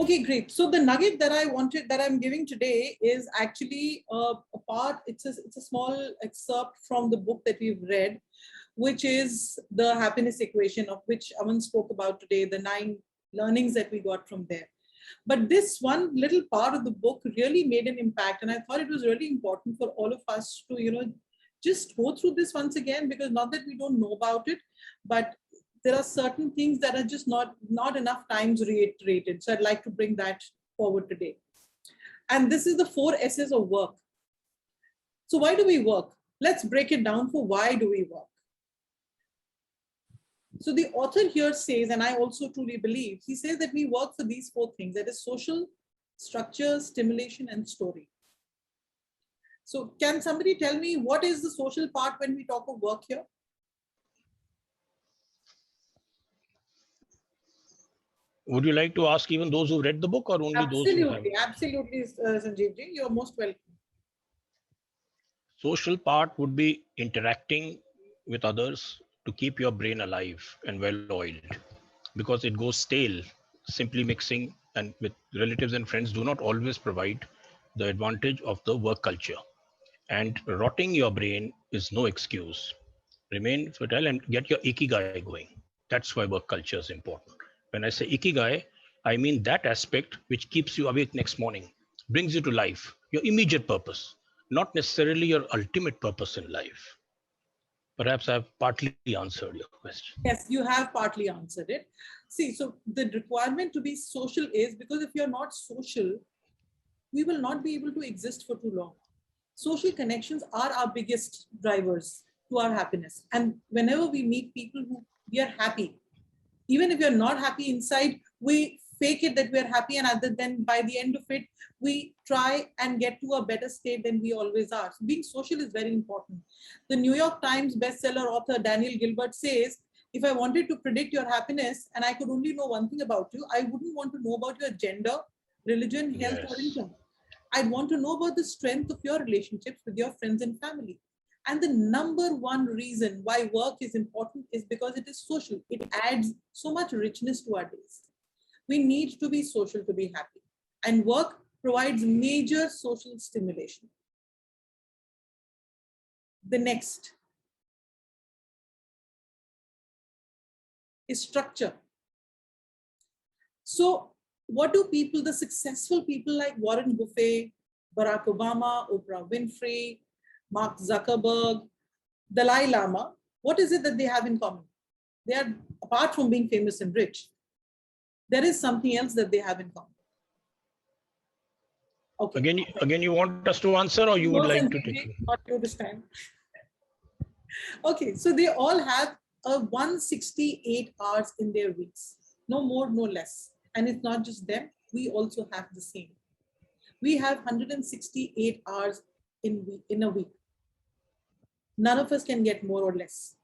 Okay, great. So the nugget that I'm giving today is actually a part, it's a small excerpt from the book that we've read, which is the happiness equation, of which Aman spoke about today, the 9 learnings that we got from there. But this one little part of the book really made an impact. And I thought it was really important for all of us to, just go through this once again, because not that we don't know about it, but there are certain things that are just not enough times reiterated. So I'd like to bring that forward today. And this is the 4 S's of work. So why do we work? Let's break it down for why do we work. So the author here says, and I also truly believe, he says that we work for these 4 things, that is social, structure, stimulation, and story. So can somebody tell me what is the social part when we talk of work here? Would you like to ask even those who read the book, or only those who have? Absolutely, Sanjeev ji, you're most welcome. Social part would be interacting with others to keep your brain alive and well-oiled, because it goes stale. Simply mixing and with relatives and friends do not always provide the advantage of the work culture. And rotting your brain is no excuse. Remain fertile and get your ikigai going. That's why work culture is important. When I say ikigai, I mean that aspect which keeps you awake next morning, brings you to life, your immediate purpose, not necessarily your ultimate purpose in life. Perhaps I've partly answered your question. Yes, you have partly answered it. See, so the requirement to be social is because if you're not social, we will not be able to exist for too long. Social connections are our biggest drivers to our happiness. And whenever we meet people who we are happy, even if you're not happy inside, we fake it that we're happy, and other than by the end of it, we try and get to a better state than we always are. So being social is very important. The New York Times bestseller author Daniel Gilbert says, if I wanted to predict your happiness and I could only know one thing about you, I wouldn't want to know about your gender, religion, health, or income. I'd want to know about the strength of your relationships with your friends and family. And the number one reason why work is important is because it is social. It adds so much richness to our days. We need to be social to be happy. And work provides major social stimulation. The next is structure. So what do people, the successful people like Warren Buffett, Barack Obama, Oprah Winfrey, Mark Zuckerberg, Dalai Lama, what is it that they have in common? They are, apart from being famous and rich, there is something else that they have in common. Okay. Again, you want us to answer, or you would like to take it? Not you this time. Okay, so they all have a 168 hours in their weeks. No more, no less. And it's not just them, we also have the same. We have 168 hours in a week. None of us can get more or less,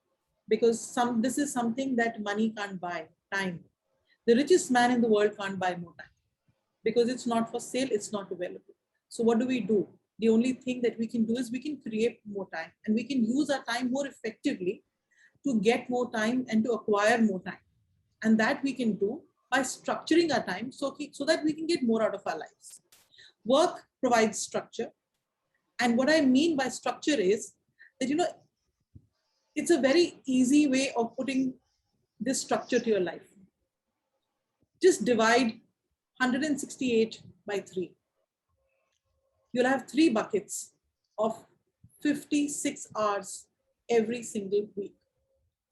because this is something that money can't buy, time. The richest man in the world can't buy more time because it's not for sale, it's not available. So what do? The only thing that we can do is we can create more time, and we can use our time more effectively to get more time and to acquire more time. And that we can do by structuring our time so that we can get more out of our lives. Work provides structure. And what I mean by structure is that, it's a very easy way of putting this structure to your life. Just divide 168 by 3. You'll have 3 buckets of 56 hours every single week.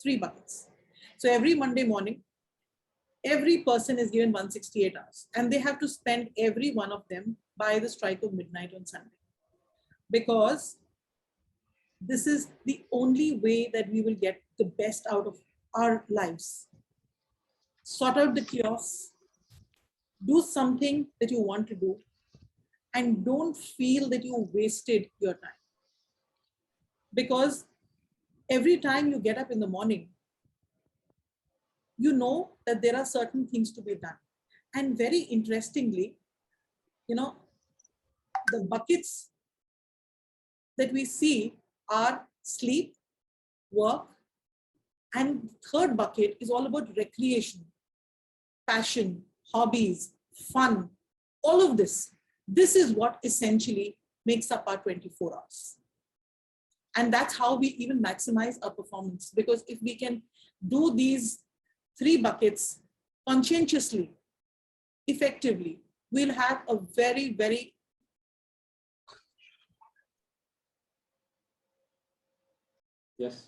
3 buckets. So every Monday morning, every person is given 168 hours, and they have to spend every one of them by the strike of midnight on Sunday. Because this is the only way that we will get the best out of our lives. Sort out the chaos, do something that you want to do, and don't feel that you wasted your time. Because every time you get up in the morning, you know that there are certain things to be done. And very interestingly, the buckets that we see are sleep, work, and third bucket is all about recreation, passion, hobbies, fun, all of this. This is what essentially makes up our 24 hours. And that's how we even maximize our performance. Because if we can do these 3 buckets conscientiously, effectively, we'll have a very, very... Yes.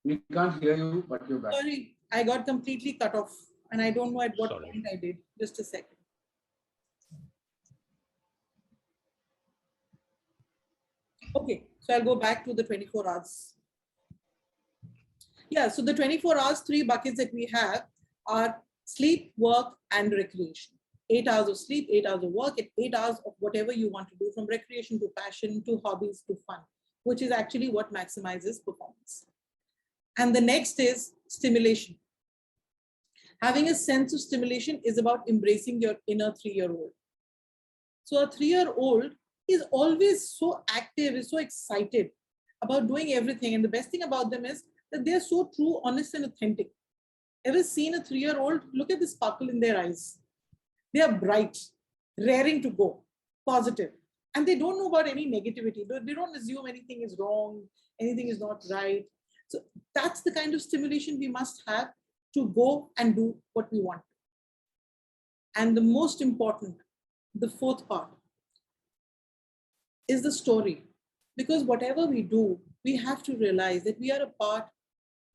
We can't hear you, but you're back. Sorry, I got completely cut off and I don't know at what point I did. Just a second. Okay, so I'll go back to the 24 hours. Yeah, so the 24 hours, 3 buckets that we have are sleep, work, and recreation. 8 hours of sleep, 8 hours of work, and 8 hours of whatever you want to do, from recreation to passion to hobbies to fun, which is actually what maximizes performance. And the next is stimulation. Having a sense of stimulation is about embracing your inner 3-year-old. So a 3-year-old is always so active, is so excited about doing everything. And the best thing about them is that they're so true, honest, and authentic. Ever seen a 3-year-old? Look at the sparkle in their eyes. They are bright, raring to go, positive. And they don't know about any negativity. They don't assume anything is wrong, anything is not right. So that's the kind of stimulation we must have to go and do what we want. And the most important, the 4th part, is the story. Because whatever we do, we have to realize that we are a part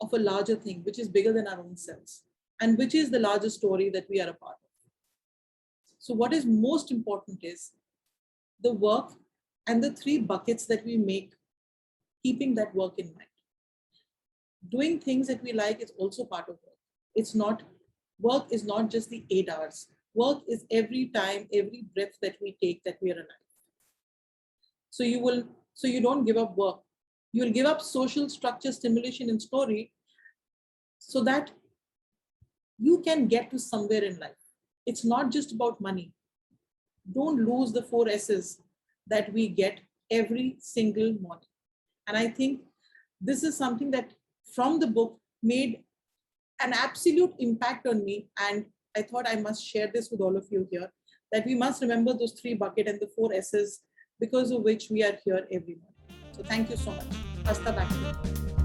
of a larger thing, which is bigger than our own selves, and which is the larger story that we are a part of. So what is most important is the work and the 3 buckets that we make, keeping that work in mind. Doing things that we like is also part of work. Work is not just the 8 hours. Work is every time, every breath that we take that we are alive. So you don't give up work. You will give up social structure, stimulation, and story so that you can get to somewhere in life. It's not just about money. Don't lose the 4 S's that we get every single morning. And I think this is something that from the book made an absolute impact on me. And I thought I must share this with all of you here, that we must remember those 3 buckets and the 4 S's because of which we are here every morning. So thank you so much. Asta, back to you.